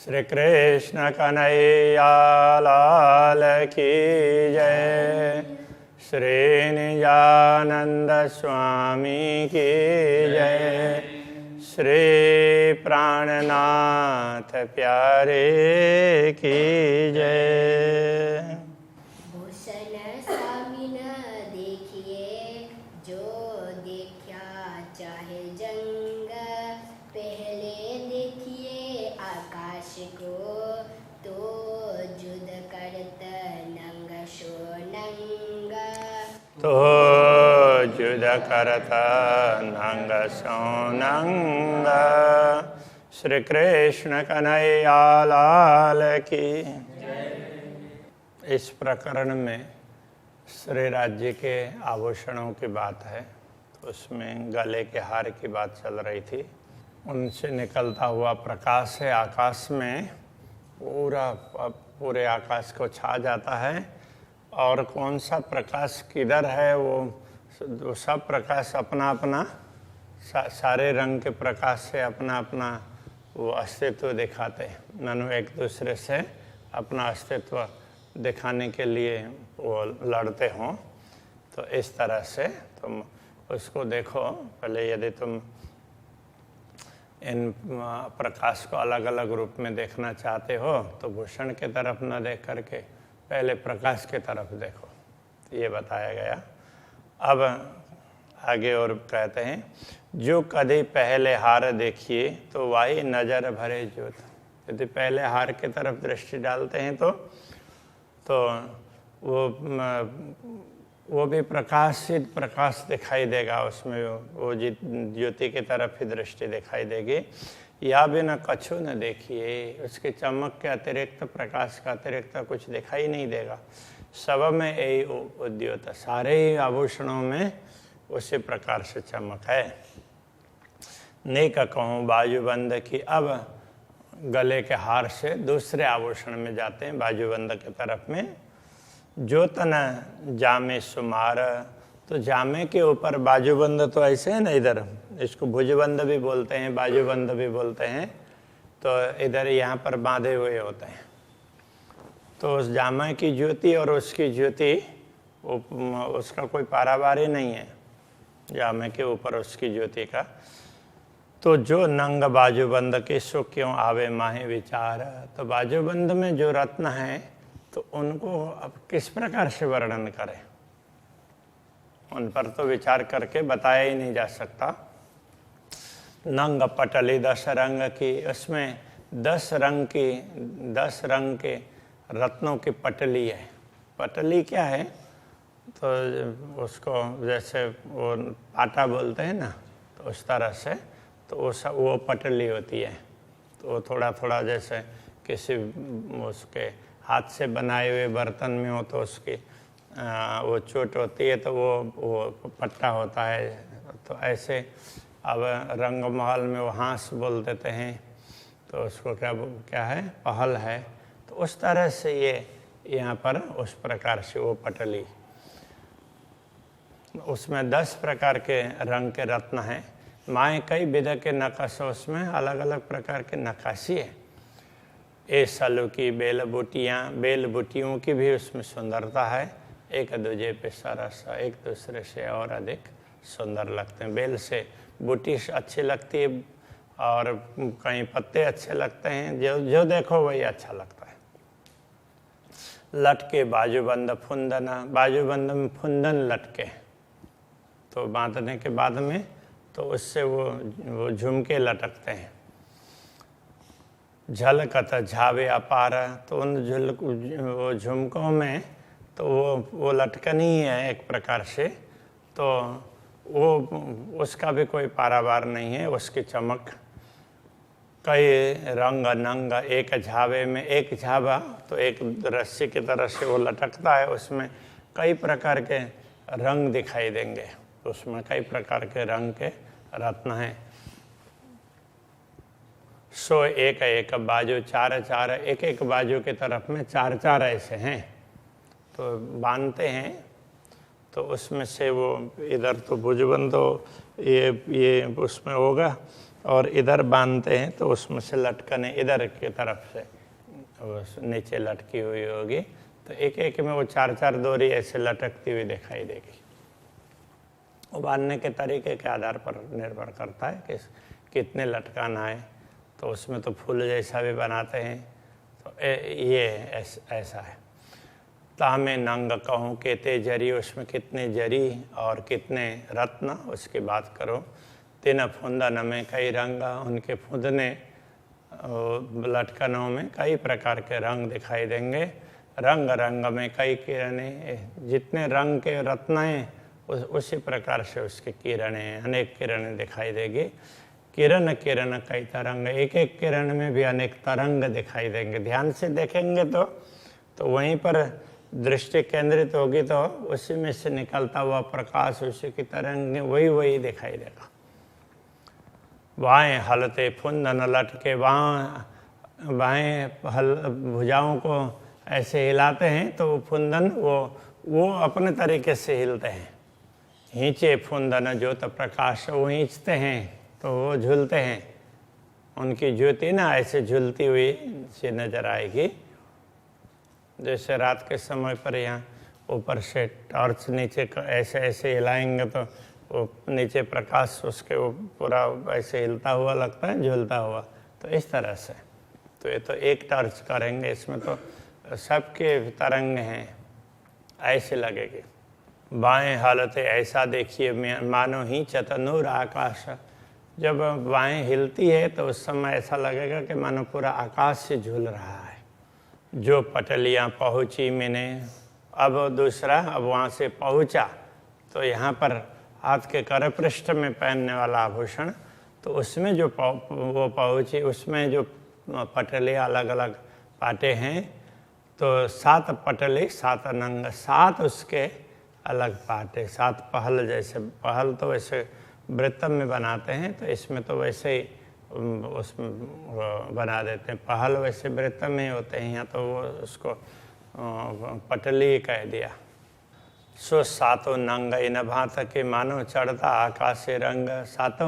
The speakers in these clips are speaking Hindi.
श्री कृष्ण कन्हैया लाल की जय। श्री निजानंद स्वामी की जय। श्री प्राणनाथ प्यारे की जय। भूषण स्वामी न देखिए जो देखा चाहे जंग, पहले देखिए आकाश को तो जुद करत नंग शो नंग। तो जुद करत नंग सो नंग। श्री कृष्ण कन्हैया लाल की। इस प्रकरण में श्री राज्य के आभूषणों की बात है, तो उसमें गले के हार की बात चल रही थी। उनसे निकलता हुआ प्रकाश है, आकाश में पूरे आकाश को छा जाता है। और कौन सा प्रकाश किधर है वो सब प्रकाश अपना अपना सारे रंग के प्रकाश से अपना अपना वो अस्तित्व दिखाते हैं। मानो एक दूसरे से अपना अस्तित्व दिखाने के लिए वो लड़ते हों। तो इस तरह से तुम उसको देखो। पहले यदि तुम इन प्रकाश को अलग अलग रूप में देखना चाहते हो तो भूषण के तरफ न देख करके पहले प्रकाश के तरफ देखो, ये बताया गया। अब आगे और कहते हैं, जो कभी पहले हार देखिए तो वाही नजर भरे ज्योत। यदि पहले हार की तरफ दृष्टि डालते हैं तो वो भी प्रकाशित प्रकाश दिखाई देगा, उसमें वो ज्योति की तरफ ही दृष्टि दिखाई देगी। या भी न कछु न देखिए, उसके चमक के अतिरिक्त प्रकाश का अतिरिक्त कुछ दिखाई नहीं देगा। सब में यही उद्योत, सारे ही आभूषणों में उसी प्रकार से चमक है। नेक कहूँ बाजूबंद की। अब गले के हार से दूसरे आभूषण में जाते हैं, बाजूबंद के तरफ में। जो तन जामे सुमार, तो जामे के ऊपर बाजूबंद तो ऐसे है ना, इधर इसको भुजबंद भी बोलते हैं, बाजूबंद भी बोलते हैं। तो इधर यहाँ पर बांधे हुए होते हैं। तो उस जामे की ज्योति और उसकी ज्योति उसका कोई पारावार ही नहीं है, जामे के ऊपर उसकी ज्योति का। तो जो नंग बाजूबंद के सो क्यों आवे माहे विचार। तो बाजूबंद में जो रत्न है तो उनको अब किस प्रकार से वर्णन करें, उन पर तो विचार करके बताया ही नहीं जा सकता। नंग पटली 10 रंग की, उसमें 10 रंग के रत्नों की पटली है। पटली क्या है, तो उसको जैसे वो आटा बोलते हैं ना, तो उस तरह से तो वो पटली होती है। तो वो थोड़ा थोड़ा जैसे किसी उसके हाथ से बनाए हुए बर्तन में हो तो उसकी वो चोट होती है तो वो पट्टा होता है। तो ऐसे अब रंग महल में वो हाँस बोल देते हैं, तो उसको क्या है, पहल है। तो उस तरह से ये यहाँ पर उस प्रकार से वो पटली, उसमें 10 प्रकार के रंग के रत्न हैं। माए कई विध के नक्श, उसमें अलग अलग प्रकार के नक्काशी है। ए सलू की बेल बूटियों की भी उसमें सुंदरता है। एक दूजे पे सरस, एक दूसरे से और अधिक सुंदर लगते हैं। बेल से बूटी अच्छी लगती है और कहीं पत्ते अच्छे लगते हैं, जो देखो वही अच्छा लगता है। लटके बाजूबंद फुंदना, बाजूबंद में फुंदन लटके, तो बांधने के बाद में तो उससे वो झुमके लटकते हैं। झलकत झावे अपार, तो उन वो झुमकों में तो वो लटकन ही है एक प्रकार से। तो वो उसका भी कोई पारावार नहीं है, उसकी चमक। कई रंग नंग एक झावे में, एक झावा तो एक रस्सी की तरह से वो लटकता है, उसमें कई प्रकार के रंग दिखाई देंगे। उसमें कई प्रकार के रंग के रत्न हैं। सो एक एक बाजू 4 एक बाजू के तरफ में 4 ऐसे हैं, तो बांधते हैं। तो उसमें से वो इधर तो भुजबंद ये उसमें होगा, और इधर बांधते हैं तो उसमें से लटकने इधर की तरफ से नीचे लटकी हुई होगी, तो एक एक में वो 4-4 डोरी ऐसे लटकती हुई दिखाई देगी। वो बांधने के तरीके के आधार पर निर्भर करता है कि कितने लटकाना है। तो उसमें तो फूल जैसा भी बनाते हैं, तो ये ऐसा है। तामे नंग कहूँ केते जरी, उसमें कितने जरी और कितने रत्न उसकी बात करो। तीन फुंदन में कई रंग, उनके फुंदने लटकनों में कई प्रकार के रंग दिखाई देंगे। रंग रंग में कई किरणें, जितने रंग के रत्न हैं उसी प्रकार से उसकी किरणें, अनेक किरणें दिखाई देगी। किरण किरण कई तरंग, एक एक किरण में भी अनेक तरंग दिखाई देंगे। ध्यान से देखेंगे तो वहीं पर दृष्टि केंद्रित होगी तो उसी में से निकलता हुआ प्रकाश, उसी की तरंग वही दिखाई देगा। बाएं हलते फुंदन लटके, बाएं भुजाओं को ऐसे हिलाते हैं तो वो फुंदन वो अपने तरीके से हिलते हैं। हिंचे फुंदन ज्योत प्रकाश, वो हिंचते हैं तो वो झूलते हैं, उनकी ज्योति ना ऐसे झूलती हुई सी नजर आएगी। जैसे रात के समय पर यहाँ ऊपर से टॉर्च नीचे ऐसे ऐसे हिलाएंगे तो वो नीचे प्रकाश उसके वो पूरा ऐसे हिलता हुआ लगता है, झूलता हुआ। तो इस तरह से तो ये तो एक टॉर्च करेंगे, इसमें तो सबके तरंग हैं, ऐसे लगेगी। बाएं हालत ऐसा देखिए मानो ही चतनूर आकाश, जब बाएं हिलती है तो उस समय ऐसा लगेगा कि मानो पूरा आकाश से झूल रहा है। जो पटलियाँ पहुँची मैंने, अब दूसरा, अब वहाँ से पहुँचा तो यहाँ पर हाथ के करपृष्ठ में पहनने वाला आभूषण, तो उसमें जो वो पहुँची उसमें जो पटलियाँ अलग अलग पाटे हैं, तो 7 पटली 7 नंग, 7 उसके अलग पाटे, 7 पहल। जैसे पहल तो वैसे वृत्तम में बनाते हैं, तो इसमें तो वैसे ही उसमें बना देते हैं। पहल वैसे वृत्तम में होते हैं, यहाँ तो वो उसको पटली कह दिया। सो 7 नंग इन भात के मानो चढ़ता आकाशे रंग, 7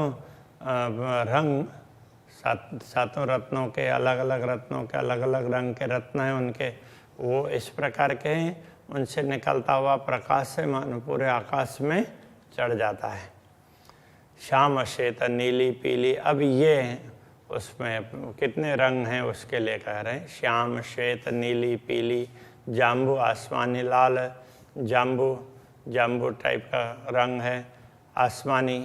रंग, 7 रत्नों के अलग अलग रत्नों के अलग अलग रंग के रत्न हैं उनके, वो इस प्रकार के हैं। उनसे निकलता हुआ प्रकाश से मानो पूरे आकाश में चढ़ जाता है। श्याम श्वेत नीली पीली, अब ये उसमें कितने रंग हैं उसके लिए कह रहे हैं। श्याम श्वेत नीली पीली, जाम्बू आसमानी लाल, जाम्बू टाइप का रंग है, आसमानी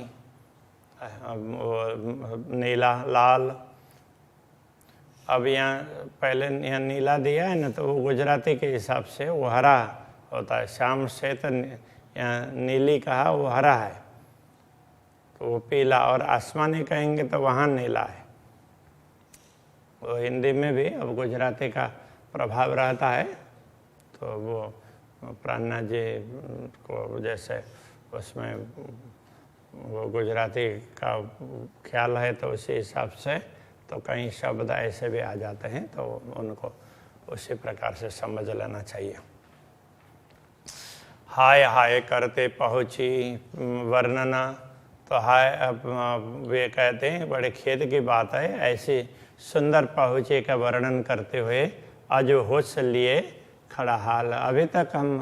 नीला लाल। अब यहाँ पहले यहाँ नीला दिया है ना, तो वो गुजराती के हिसाब से वो हरा होता है। श्याम श्वेत यहाँ नीली कहा, वो हरा है, तो वो पीला, और आसमानी कहेंगे तो वहाँ नीला है। वो हिंदी में भी अब गुजराती का प्रभाव रहता है, तो वो प्राणा जी को जैसे उसमें वो गुजराती का ख्याल है तो उसी हिसाब से तो कई शब्द ऐसे भी आ जाते हैं, तो उनको उसी प्रकार से समझ लेना चाहिए। हाय हाय करते पहुँची वर्णना, तो हाय अब वे कहते हैं बड़े खेद की बात है, ऐसी सुंदर पहुँचे का वर्णन करते हुए आज होश लिए खड़ा हाल। अभी तक हम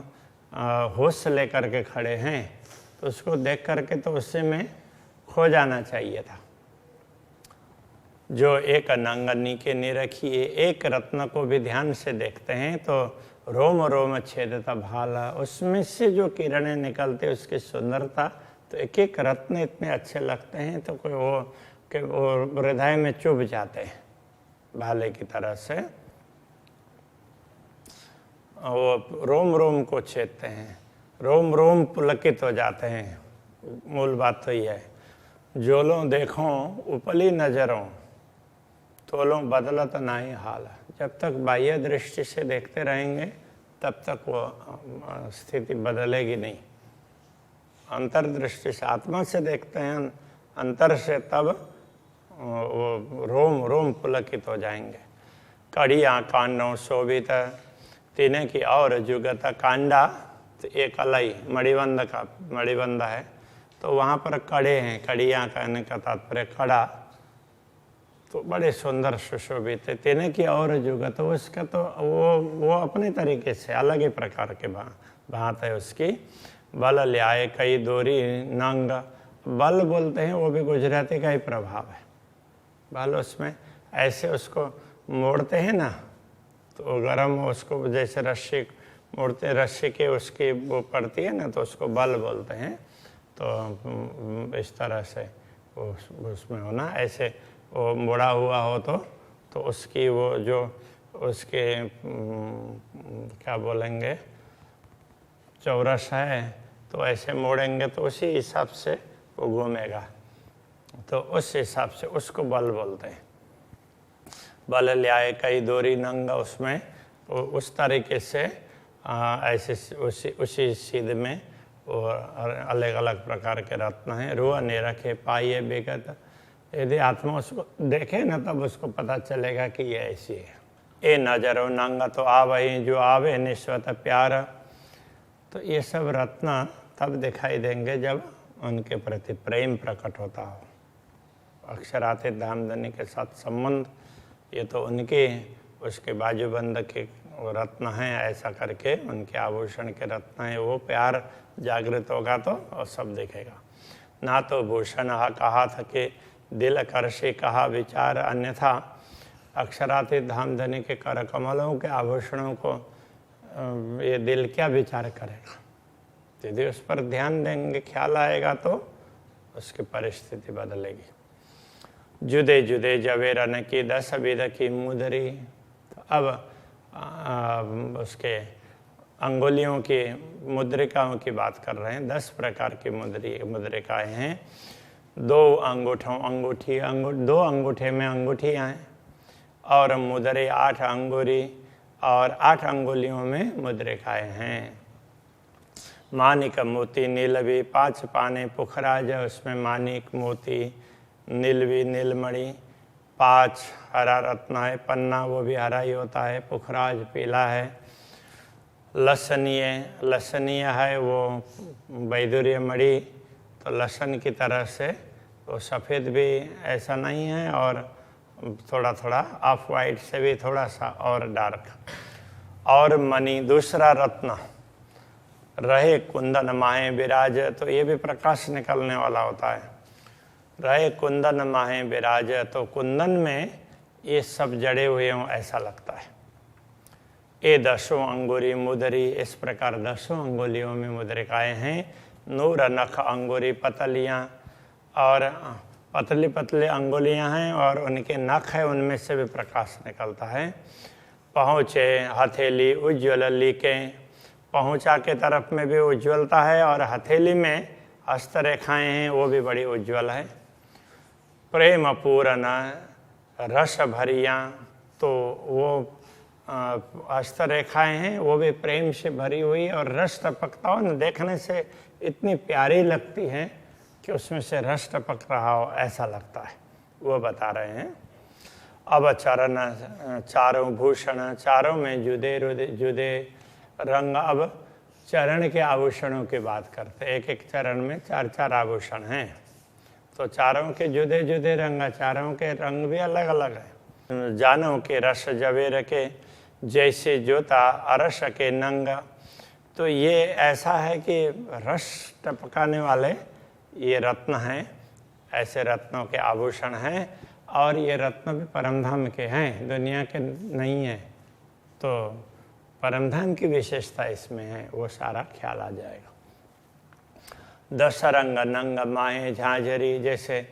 होश लेकर के खड़े हैं, तो उसको देख करके तो उससे में खो जाना चाहिए था। जो एक नंगनी के निरखिए, एक रत्न को भी ध्यान से देखते हैं तो रोम रोम छेदता भाला, उसमें से जो किरणें निकलते उसकी सुंदरता, तो एक एक रत्न इतने अच्छे लगते हैं तो कोई वो हृदय में चुभ जाते हैं भाले की तरह से, वो रोम रोम को छेदते हैं, रोम रोम पुलकित हो जाते हैं। मूल बात तो ये है। जोलों देखो उपली नजरों, तोलों बदलत नहीं हाल। जब तक बाह्य दृष्टि से देखते रहेंगे तब तक वो स्थिति बदलेगी नहीं। अंतर्दृष्टि से, आत्मा से देखते हैं अंतर से, तब वो रोम रोम पुलकित हो जाएंगे। कड़ियाँ कांडों शोभित, तीने की और जुगत, कांडा तो एक अलई मणिबंध है, तो वहाँ पर कड़े हैं, कड़ियाँ कहने का तात्पर्य कड़ा, तो बड़े सुंदर सुशोभित है। तेने की और जुगत, उसका तो वो अपने तरीके से अलग ही प्रकार के बात है उसकी। बल ल्याए कई दोरी नंग, बल बोलते हैं वो भी गुजराती का ही प्रभाव है। बल उसमें ऐसे उसको मोड़ते हैं ना, तो गरम उसको जैसे रस्सी मोड़ते, रस्सी के उसकी वो पड़ती है ना, तो उसको बल बोलते हैं। तो इस तरह से उसमें होना, ऐसे वो मुड़ा हुआ हो तो उसकी वो जो उसके क्या बोलेंगे चौरस है, तो ऐसे मोड़ेंगे तो उसी हिसाब से वो घूमेगा, तो उस हिसाब से उसको बल बोलते हैं। बल ल्याए कई दोरी नंगा, उसमें उस तरीके से ऐसे उसी सीध में वो अलग अलग प्रकार के रत्न हैं। रुआ ने रखे पाइए विगत, यदि आत्मा उसको देखे ना तब उसको पता चलेगा कि ये ऐसी है। ए नजरो नंगा तो आवही जो आवे निस्वत प्यार, तो ये सब रत्न तब दिखाई देंगे जब उनके प्रति प्रेम प्रकट होता हो। अक्षरातीत धामधनी के साथ संबंध, ये तो उनके उसके बाजूबंद के रत्न हैं, ऐसा करके उनके आभूषण के रत्न हैं। वो प्यार जागृत होगा तो और सब दिखेगा। ना तो भूषण हा कहा था कि दिल करशे कहा विचार, अन्यथा अक्षरातीत धामधनी के कर कमलों के आभूषणों को ये दिल क्या विचार करेगा। यदि उस पर ध्यान देंगे, ख्याल आएगा, तो उसकी परिस्थिति बदलेगी। जुदे जुदे जवेरन की 10 विध की मुदरी, तो अब उसके अंगुलियों की मुद्रिकाओं की बात कर रहे हैं। 10 प्रकार की मुद्रिकाएँ हैं। 2 दो अंगूठे में अंगूठियाँ हैं, और मुद्रे 8 अंगुरी, और 8 अंगुलियों में मुद्रिकाएँ हैं। मानिक मोती नीलवी 5 पाने पुखराज, उसमें मानिक मोती नीलवी नीलमणि 5 हरा रत्न है। पन्ना वो भी हरा ही होता है, पुखराज पीला है। लसनीय है वो वैदुर्य मणि, तो लसन की तरह से वो सफ़ेद भी ऐसा नहीं है, और थोड़ा थोड़ा ऑफ वाइट से भी थोड़ा सा और डार्क। और मणि दूसरा रत्न रहे कुंदन माहे विराज, तो ये भी प्रकाश निकलने वाला होता है। रहे कुंदन माहे विराज, तो कुंदन में ये सब जड़े हुए हों ऐसा लगता है। ये 10 अंगुरी मुदरी, इस प्रकार 10 अंगुलियों में मुद्रिकाएँ हैं। नूर नख अंगुरी पतलियाँ, और पतली पतली अंगुलियाँ हैं, और उनके नख है, उनमें से भी प्रकाश निकलता है। पहुँचे हथेली उज्ज्वल लीके, पहुँचा के तरफ में भी उज्ज्वलता है, और हथेली में हस्तरेखाएँ हैं, वो भी बड़ी उज्ज्वल है। प्रेम पूर्ण रस भरियाँ, तो वो हस्तरेखाएँ हैं, वो भी प्रेम से भरी हुई, और रस टपकता हो न, देखने से इतनी प्यारी लगती हैं कि उसमें से रस टपक रहा हो ऐसा लगता है, वो बता रहे हैं। अब चरण 4 भूषण, चारों में जुदे रंग। अब चरण के आभूषणों की बात करते, एक चरण में 4 आभूषण हैं, तो चारों के जुदे जुदे रंग, चारों के रंग भी अलग अलग हैं। जानों के रस जवेर के जैसे जोता अरस के नंग, तो ये ऐसा है कि रस टपकाने वाले ये रत्न हैं, ऐसे रत्नों के आभूषण हैं, और ये रत्न भी परमधाम के हैं, दुनिया के नहीं हैं। तो परमधाम की विशेषता इसमें है, वो सारा ख्याल आ जाएगा। 10 रंग नंग माहे झांझरी, जैसे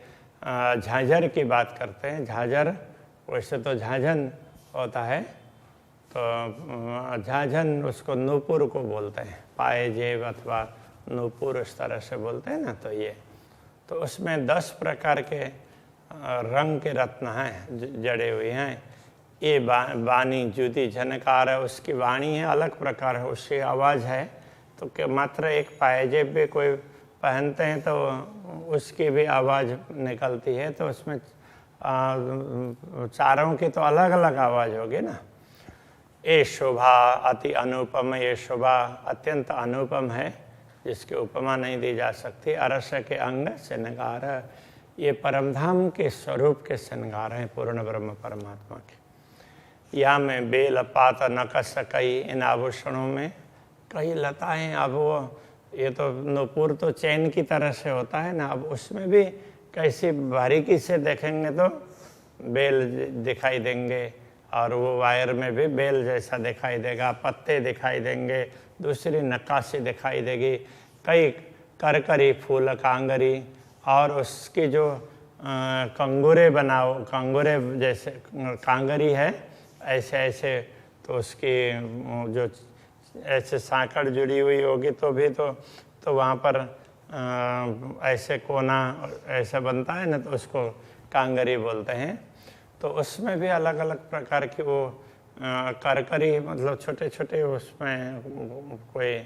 झांझर की बात करते हैं। झांझर वैसे तो झांझन होता है, तो झांझन उसको नूपुर को बोलते हैं, पाए जेब अथवा नूपुर इस तरह से बोलते हैं ना। तो ये तो उसमें 10 प्रकार के रंग के रत्न हैं, जड़े हुए हैं। ये वाणी जुदी झनकार है, उसकी वाणी है अलग प्रकार है, उसकी आवाज़ है। तो मात्र एक पायजेब भी कोई पहनते हैं तो उसकी भी आवाज़ निकलती है, तो उसमें चारों की तो अलग अलग आवाज़ होगी ना। ये शोभा अति अनुपम, ये शोभा अत्यंत अनुपम है, जिसकी उपमा नहीं दी जा सकती। अरस के अंग से नगार, ये परमधाम के स्वरूप के श्रृंगार हैं पूर्ण ब्रह्म परमात्मा के। या में बेल पात नकस कई, इन आभूषणों में कई लताएं। अब वो ये तो नूपुर तो चैन की तरह से होता है ना, अब उसमें भी कैसी बारीकी से देखेंगे तो बेल दिखाई देंगे, और वो वायर में भी बेल जैसा दिखाई देगा, पत्ते दिखाई देंगे, दूसरी नक्काशी दिखाई देगी, कई करकरी फूल कांगरी, और उसकी जो कंगूरे बनाओ, कंगूरे जैसे कांगरी है ऐसे ऐसे, तो उसकी जो ऐसे सांकड़ जुड़ी हुई होगी तो भी तो वहाँ पर ऐसे कोना ऐसा बनता है ना, तो उसको कांगरी बोलते हैं। तो उसमें भी अलग अलग प्रकार की वो करकरी, मतलब छोटे छोटे उसमें कोई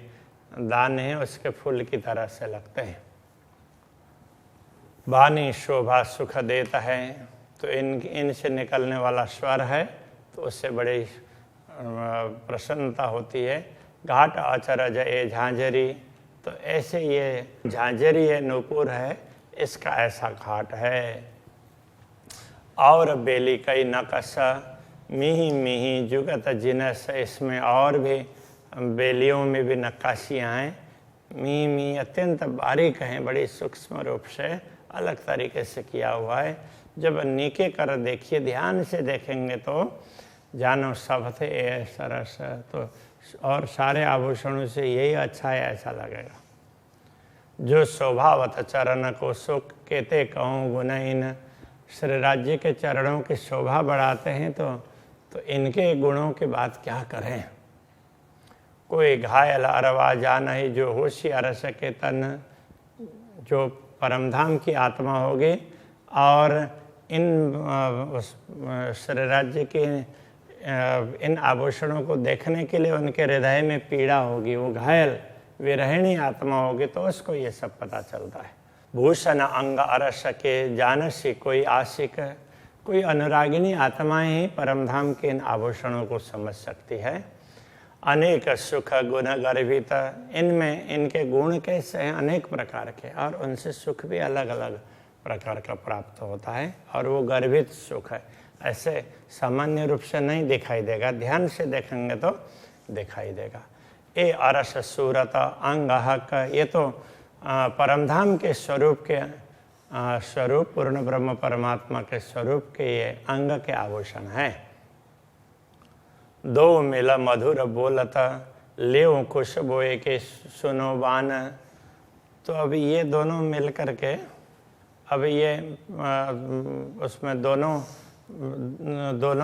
दाने हैं, उसके फूल की तरह से लगते हैं। वाणी शोभा सुख देता है, तो इनसे निकलने वाला स्वर है तो उससे बड़ी प्रसन्नता होती है। घाट अचरज ए झांझरी, तो ऐसे ये झांझरी है, नूपुर है, इसका ऐसा घाट है। और बेली कई नकश मिही मिही जुगत जिनस, इसमें और भी बेलियों में भी नक्काशियाँ हैं, मिही मिही अत्यंत बारीक हैं, बड़ी सूक्ष्म रूप से अलग तरीके से किया हुआ है। जब नीके कर देखिए, ध्यान से देखेंगे तो जानो सब थे ए सरस, तो और सारे आभूषणों से यही अच्छा है ऐसा लगेगा। जो स्वभावत चरण को सुख कहते कहूँ गुणहीन, श्री राज्य के चरणों की शोभा बढ़ाते हैं तो इनके गुणों की बात क्या करें। कोई घायल अरवा जान ही, जो होशियार सके तन, जो परमधाम की आत्मा होगी और इन श्री राज्य के इन आभूषणों को देखने के लिए उनके हृदय में पीड़ा होगी, वो घायल विरहिणी आत्मा होगी, तो उसको ये सब पता चलता है। भूषण अंग अरस के जानसी, कोई आशिक, कोई अनुरागिनी आत्माएं ही परमधाम के इन आभूषणों को समझ सकती है। अनेक सुख गुण गर्भित, इनमें इनके गुण कैसे हैं, अनेक प्रकार के, और उनसे सुख भी अलग अलग प्रकार का प्राप्त होता है, और वो गर्भित सुख है, ऐसे सामान्य रूप से नहीं दिखाई देगा, ध्यान से देखेंगे तो दिखाई देगा। ए अरस सूरत अंग हक, ये तो परमधाम के स्वरूप के स्वरूप पूर्ण ब्रह्म परमात्मा के स्वरूप के ये अंग के आभूषण है। दो मिला मधुर बोलता ले खुशबोए के सुनो बान, तो अभी ये दोनों मिल करके, अब ये उसमें दोनों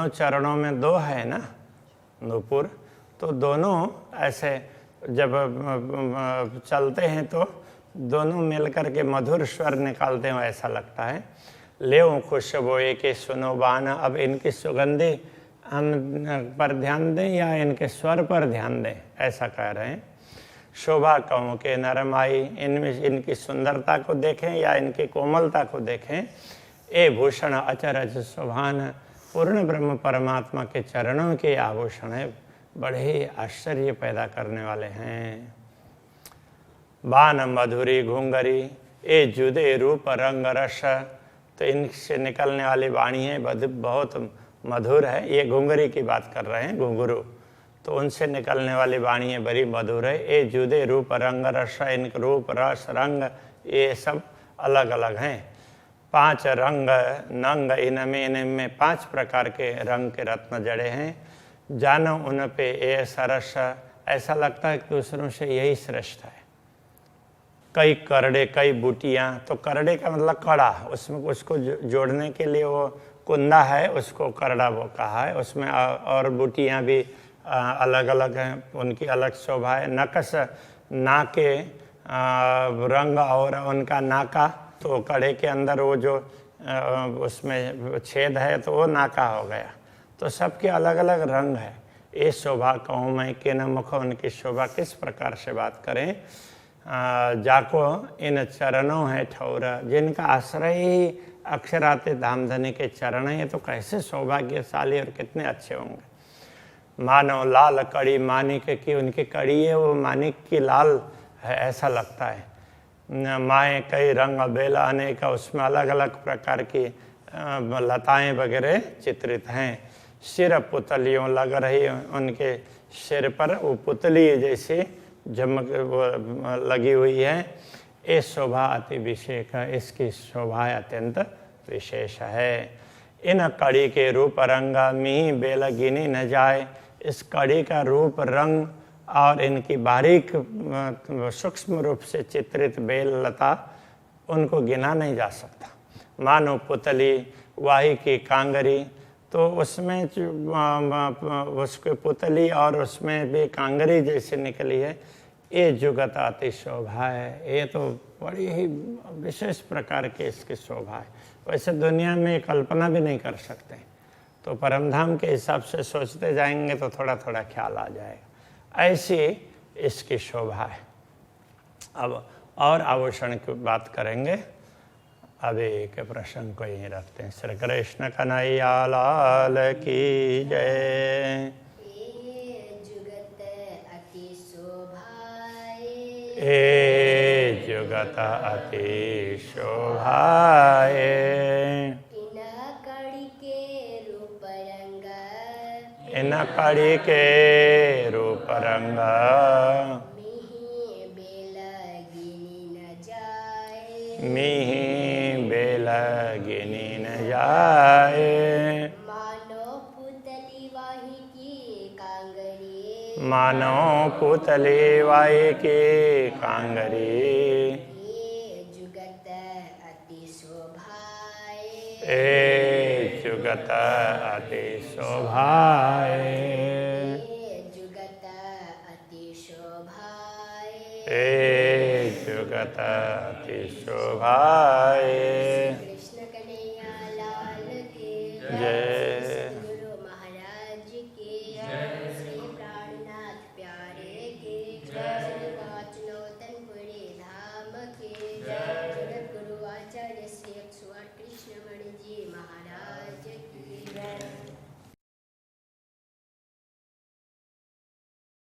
चरणों में दो है ना नूपुर, तो दोनों ऐसे जब चलते हैं तो दोनों मिलकर के मधुर स्वर निकालते हैं, ऐसा लगता है। ले खुशबोए के सुनो बान, अब इनकी सुगंधी हम पर ध्यान दें या इनके स्वर पर ध्यान दें, ऐसा कह रहे हैं। शोभा कहूँ के नरमाई, इनमें इनकी सुंदरता को देखें या इनकी कोमलता को देखें। ए भूषण अचरज शोभान, पूर्ण ब्रह्म परमात्मा के चरणों के आभूषण है, बड़े ही आश्चर्य पैदा करने वाले हैं। बान मधुरी घुंगरी, ए जुदे रूप रंग रस, तो इनसे निकलने वाली वाणी है बहुत मधुर है। ये घुंगरी की बात कर रहे हैं, घुंघरू, तो उनसे निकलने वाली वाणी है बड़ी मधुर है। ए जुदे रूप रंग रस, इनके रूप रस रंग ये सब अलग अलग हैं। 5 रंग नंग, इनमें 5 प्रकार के रंग के रत्न जड़े हैं। जानो उन पे ए सरस, ऐसा लगता है कि दूसरों से यही श्रेष्ठ है। कई करड़े कई बूटियाँ, तो करड़े का मतलब कड़ा, उसमें उसको जोड़ने के लिए वो कुंदा है, उसको करड़ा वो कहा है। उसमें और बूटियाँ भी अलग अलग हैं, उनकी अलग शोभा है। नकश नाके रंग और उनका नाका, तो कड़े के अंदर वो जो उसमें छेद है तो वो नाका हो गया। तो सबके अलग अलग रंग है। ये शोभा कहूँ मैं कि न मुख, उनकी शोभा किस प्रकार से बात करें। जाको इन चरणों है ठौरा, जिनका आश्रय ही अक्षराते धामधनी के चरण है, तो कैसे सौभाग्यशाली और कितने अच्छे होंगे। मानो लाल कड़ी मानिक की, उनकी कड़ी है वो मानिक की लाल है, ऐसा लगता है। माए कई रंग बेला अनेक, उसमें अलग अलग प्रकार की लताएं वगैरह चित्रित हैं। सिर पुतलियों लग रही, उनके सिर पर वो पुतली जैसी झमक लगी हुई है। ये शोभा अति विशेष, इसकी शोभा अत्यंत विशेष है। इन कड़ी के रूप रंग मिही बेल गिनी न जाए, इस कड़ी का रूप रंग और इनकी बारीक सूक्ष्म रूप से चित्रित बेल लता उनको गिना नहीं जा सकता। मानो पुतली वाही की कांगरी, तो उसमें उसके पुतली और उसमें भी कांगरी जैसे निकली है। ये जुगत अति शोभा है, ये तो बड़ी ही विशेष प्रकार की इसकी शोभा है, वैसे दुनिया में कल्पना भी नहीं कर सकते। तो परमधाम के हिसाब से सोचते जाएंगे तो थोड़ा थोड़ा ख्याल आ जाएगा, ऐसी इसकी शोभा है। अब और आभूषण की बात करेंगे, अभी के प्रसंग को यहीं रखते हैं। श्री कृष्ण कन्हैया लाल की जय। ए जुगत अति शोभाए, इन कड़ी के रूप रंग मिही बेल गिनी न जाए। मानो पुतली वाही की कांगरी, जुगत अति शोभाए। ए जुगत अति शोभाए, जुगत अति शोभाए। ए जुगत अति शोभाए।